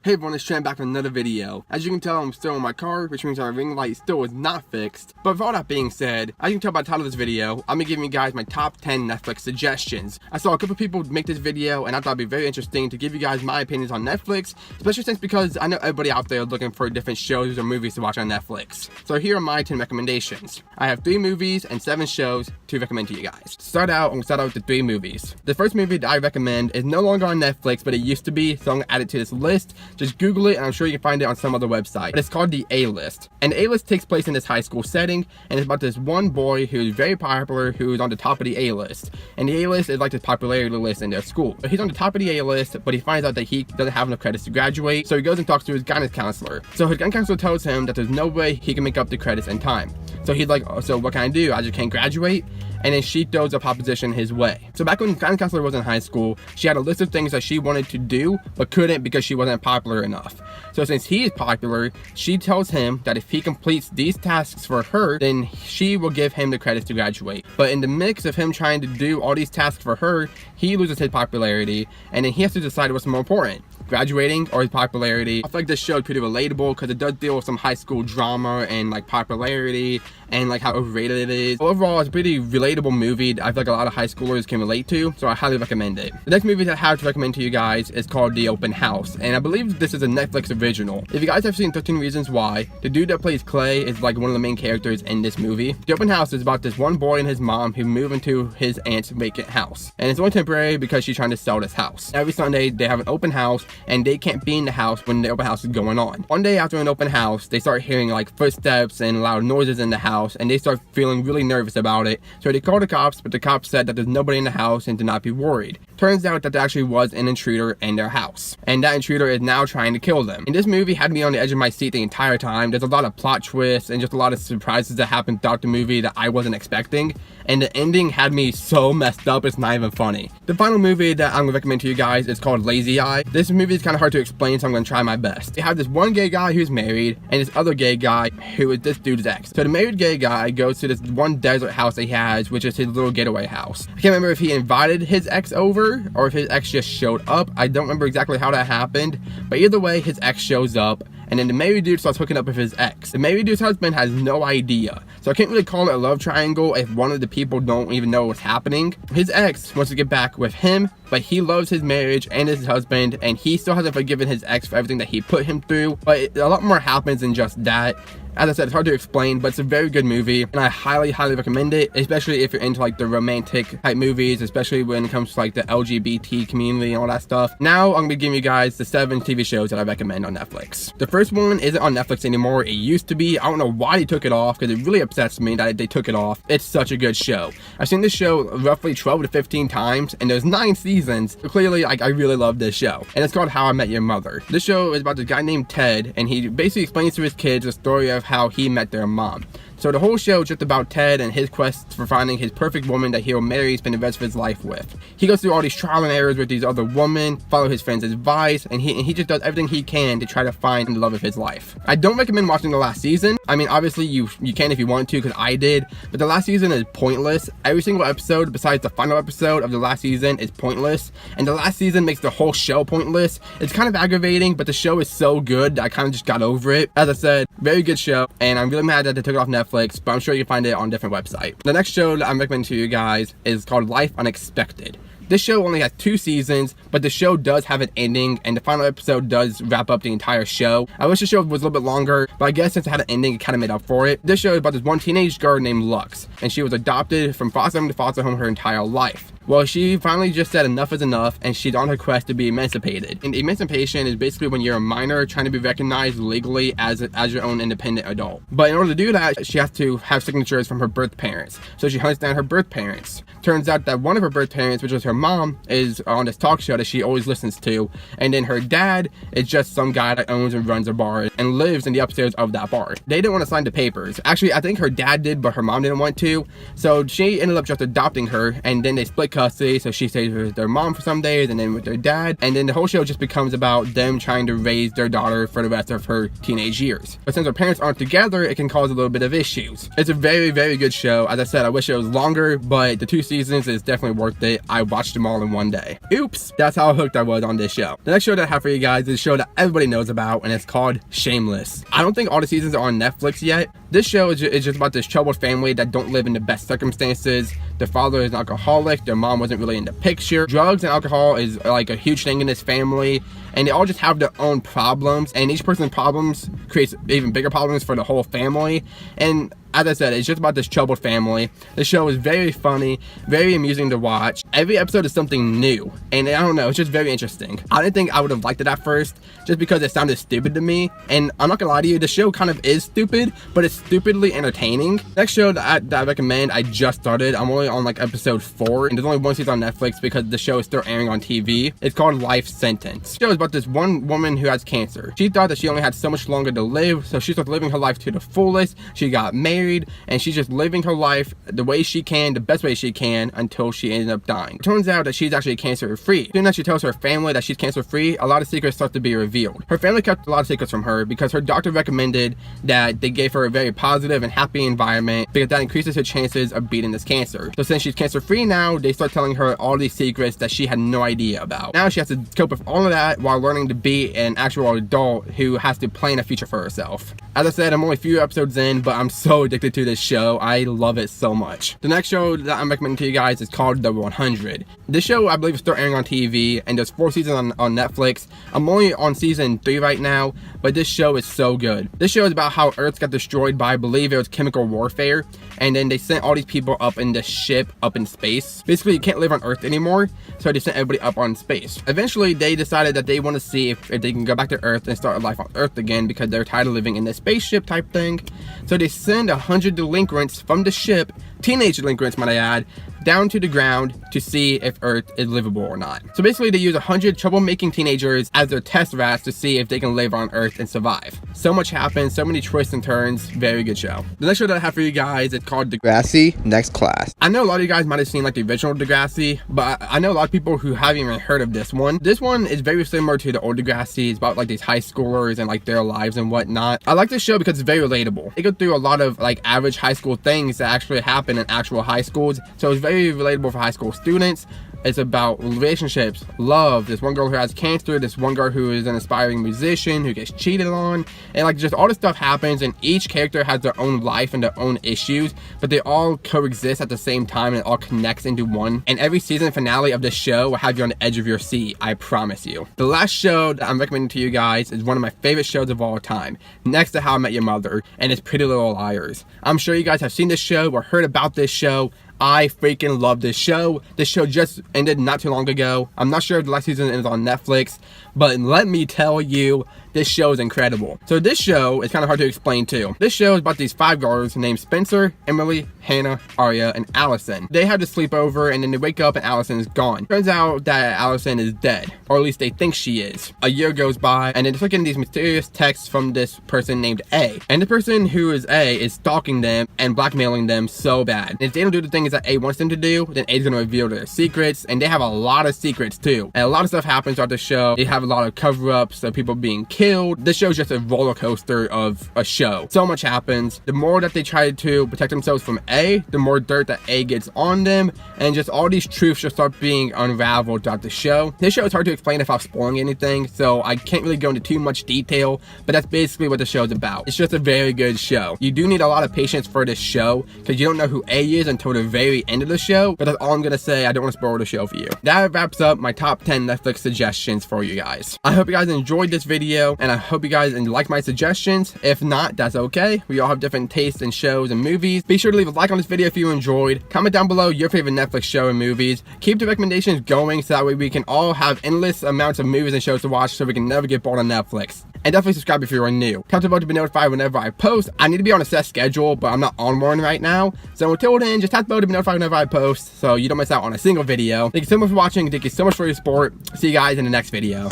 Hey everyone, it's Trent back with another video. As you can tell, I'm still in my car, which means our ring light still is not fixed. But with all that being said, as you can tell by the title of this video, I'm gonna give you guys my top 10 Netflix suggestions. I saw a couple people make this video and I thought it'd be very interesting to give you guys my opinions on Netflix, especially since because I know everybody out there looking for different shows or movies to watch on Netflix. So here are my 10 recommendations. I have 3 movies and 7 shows to recommend to you guys. To start out, I'm gonna start out with the 3 movies. The first movie that I recommend is no longer on Netflix, but it used to be, so I'm gonna add it to this list. Just Google it and I'm sure you can find it on some other website. But it's called The A-List. And The A-List takes place in this high school setting, and it's about this one boy who's very popular, who's on the top of the A-List. And the A-List is like this popularity list in their school. But he's on the top of the A-List, but he finds out that he doesn't have enough credits to graduate, so he goes and talks to his guidance counselor. So his guidance counselor tells him that there's no way he can make up the credits in time. So he's like, oh, so what can I do? I just can't graduate? And then she throws a proposition his way. So back when the guidance counselor was in high school, she had a list of things that she wanted to do, but couldn't because she wasn't popular enough. So since he is popular, she tells him that if he completes these tasks for her, then she will give him the credits to graduate. But in the mix of him trying to do all these tasks for her, he loses his popularity, and then he has to decide what's more important, graduating or his popularity. I feel like this show is pretty relatable because it does deal with some high school drama and like popularity and like how overrated it is. Overall, it's a pretty relatable movie that I feel like a lot of high schoolers can relate to, so I highly recommend it. The next movie that I have to recommend to you guys is called The Open House, and I believe this is a Netflix original. If you guys have seen 13 Reasons Why, the dude that plays Clay is like one of the main characters in this movie. The Open House is about this one boy and his mom who move into his aunt's vacant house, and it's only temporary because she's trying to sell this house. Every Sunday they have an open house and they can't be in the house when the open house is going on. One day after an open house, they start hearing like footsteps and loud noises in the house, and they start feeling really nervous about it. So they call the cops, but the cops said that there's nobody in the house and to not be worried. Turns out that there actually was an intruder in their house, and that intruder is now trying to kill them. And this movie had me on the edge of my seat the entire time. There's a lot of plot twists and just a lot of surprises that happened throughout the movie that I wasn't expecting, and the ending had me so messed up it's not even funny. The final movie that I'm gonna recommend to you guys is called Lazy Eye. This movie is kind of hard to explain, so I'm gonna try my best. You have this one gay guy who's married and this other gay guy who is this dude's ex. So the married gay guy goes to this one desert house that he has, which is his little getaway house. I can't remember if he invited his ex over or if his ex just showed up. I don't remember exactly how that happened, but either way, his ex shows up, and then the married dude starts hooking up with his ex. The married dude's husband has no idea, so I can't really call it a love triangle if one of the people don't even know what's happening. His ex wants to get back with him, but he loves his marriage and his husband, and he still hasn't forgiven his ex for everything that he put him through. But a lot more happens than just that. As I said, it's hard to explain, but it's a very good movie, and I highly recommend it, especially if you're into like the romantic type movies, especially when it comes to like the LGBT community and all that stuff. Now I'm gonna be giving you guys the 7 TV shows that I recommend on Netflix. The first one isn't on Netflix anymore. It used to be. I don't know why they took it off, because it really upsets me that they took it off. It's such a good show. I've seen this show roughly 12 to 15 times, and there's 9 seasons. So clearly, I really love this show, and it's called How I Met Your Mother. This show is about this guy named Ted, and he basically explains to his kids the story of how he met their mom. So the whole show is just about Ted and his quest for finding his perfect woman that he'll marry, spend the rest of his life with. He goes through all these trial and errors with these other women, follow his friend's advice, and he just does everything he can to try to find the love of his life. I don't recommend watching the last season. I mean, obviously you can if you want to, because I did, but the last season is pointless. Every single episode besides the final episode of the last season is pointless, and the last season makes the whole show pointless. It's kind of aggravating, but the show is so good that I kind of just got over it. As I said, very good show, and I'm really mad that they took it off Netflix, but I'm sure you can find it on a different website. The next show that I'm recommending to you guys is called Life Unexpected. This show only has 2 seasons, but the show does have an ending, and the final episode does wrap up the entire show. I wish the show was a little bit longer, but I guess since it had an ending, it kind of made up for it. This show is about this one teenage girl named Lux, and she was adopted from foster home to foster home her entire life. Well, she finally just said enough is enough, and she's on her quest to be emancipated. And emancipation is basically when you're a minor trying to be recognized legally as your own independent adult. But in order to do that, she has to have signatures from her birth parents. So she hunts down her birth parents. Turns out that one of her birth parents, which was her mom, is on this talk show that she always listens to, and then her dad is just some guy that owns and runs a bar and lives in the upstairs of that bar. They didn't want to sign the papers. Actually, I think her dad did, but her mom didn't want to, so she ended up just adopting her, and then they split custody, so she stays with their mom for some days and then with their dad, and then the whole show just becomes about them trying to raise their daughter for the rest of her teenage years. But since their parents aren't together, it can cause a little bit of issues. It's a very, very good show. As I said, I wish it was longer, but the 2 seasons is definitely worth it. I watched them all in one day. Oops, that's how hooked I was on this show. The next show that I have for you guys is a show that everybody knows about, and it's called Shameless. I don't think all the seasons are on Netflix yet. This show is just about this troubled family that don't live in the best circumstances. Their father is an alcoholic, their mom wasn't really in the picture. Drugs and alcohol is like a huge thing in this family, and they all just have their own problems, and each person's problems creates even bigger problems for the whole family. And as I said, it's just about this troubled family. The show is very funny, very amusing to watch. Every episode is something new, and I don't know, it's just very interesting. I didn't think I would have liked it at first, just because it sounded stupid to me, and I'm not gonna lie to you, the show kind of is stupid, but it's stupidly entertaining. Next show that I recommend, I just started. I'm only on like episode 4, and there's only one season on Netflix because the show is still airing on TV. It's called Life Sentence. The show is about this one woman who has cancer. She thought that she only had so much longer to live, so she started living her life to the fullest. She got married, and she's just living her life the way she can, the best way she can, until she ended up dying. It turns out that she's actually cancer-free. Soon as she tells her family that she's cancer-free, a lot of secrets start to be revealed. Her family kept a lot of secrets from her because her doctor recommended that they gave her a very positive and happy environment because that increases her chances of beating this cancer. So since she's cancer-free now, they start telling her all these secrets that she had no idea about. Now she has to cope with all of that while learning to be an actual adult who has to plan a future for herself. As I said, I'm only a few episodes in, but I'm so addicted to this show. I love it so much. The next show that I'm recommending to you guys is called The 100. This show, I believe, is still airing on TV, and there's 4 seasons on Netflix. I'm only on season 3 right now, but this show is so good. This show is about how Earth got destroyed by, I believe it was chemical warfare, and then they sent all these people up in this ship up in space. Basically, you can't live on Earth anymore, so they sent everybody up on space. Eventually, they decided that they want to see if they can go back to Earth and start a life on Earth again because they're tired of living in this spaceship type thing. So they send 100 delinquents from the ship, teenage delinquents might I add, down to the ground to see if Earth is livable or not. So basically they use 100 troublemaking teenagers as their test rats to see if they can live on Earth and survive. So much happens, so many twists and turns, very good show. The next show that I have for you guys is called Degrassi Next Class. I know a lot of you guys might have seen like the original Degrassi, but I know a lot of people who haven't even heard of this one. This one is very similar to the old Degrassi. It's about like these high schoolers and like their lives and whatnot. I like this show because it's very relatable. They go through a lot of like average high school things that actually happen in actual high schools, so it's very relatable for high school students. It's about relationships, love, this one girl who has cancer, this one girl who is an aspiring musician who gets cheated on, and like just all this stuff happens, and each character has their own life and their own issues, but they all coexist at the same time, and it all connects into one. And every season finale of this show will have you on the edge of your seat, I promise you. The last show that I'm recommending to you guys is one of my favorite shows of all time, next to How I Met Your Mother, and it's Pretty Little Liars. I'm sure you guys have seen this show or heard about this show. I freaking love this show. This show just ended not too long ago. I'm not sure if the last season is on Netflix, but let me tell you, this show is incredible. So this show is kind of hard to explain too. This show is about these 5 girls named Spencer, Emily, Hannah, Aria, and Allison. They have to sleep over, and then they wake up and Allison is gone. Turns out that Allison is dead, or at least they think she is. A year goes by, and then they're getting these mysterious texts from this person named A. And the person who is A is stalking them and blackmailing them so bad. And if they don't do the things that A wants them to do, then A's gonna reveal their secrets, and they have a lot of secrets too. And a lot of stuff happens throughout the show. They have a lot of cover-ups of people being killed. This show is just a roller coaster of a show. So much happens. The more that they try to protect themselves from A, the more dirt that A gets on them, and just all these truths just start being unraveled throughout the show. This show is hard to explain without spoiling anything, so I can't really go into too much detail, but that's basically what the show's about. It's just a very good show. You do need a lot of patience for this show, because you don't know who A is until the very end of the show, but that's all I'm gonna say. I don't want to spoil the show for you. That wraps up my top 10 Netflix suggestions for you guys. I hope you guys enjoyed this video, and I hope you guys like my suggestions. If not, that's okay. We all have different tastes in shows and movies. Be sure to leave a like on this video if you enjoyed. Comment down below your favorite Netflix show and movies. Keep the recommendations going so that way we can all have endless amounts of movies and shows to watch so we can never get bored on Netflix. And definitely subscribe if you are new. Tap the bell to be notified whenever I post. I need to be on a set schedule, but I'm not on one right now. So until then, just tap the bell to be notified whenever I post so you don't miss out on a single video. Thank you so much for watching. Thank you so much for your support. See you guys in the next video.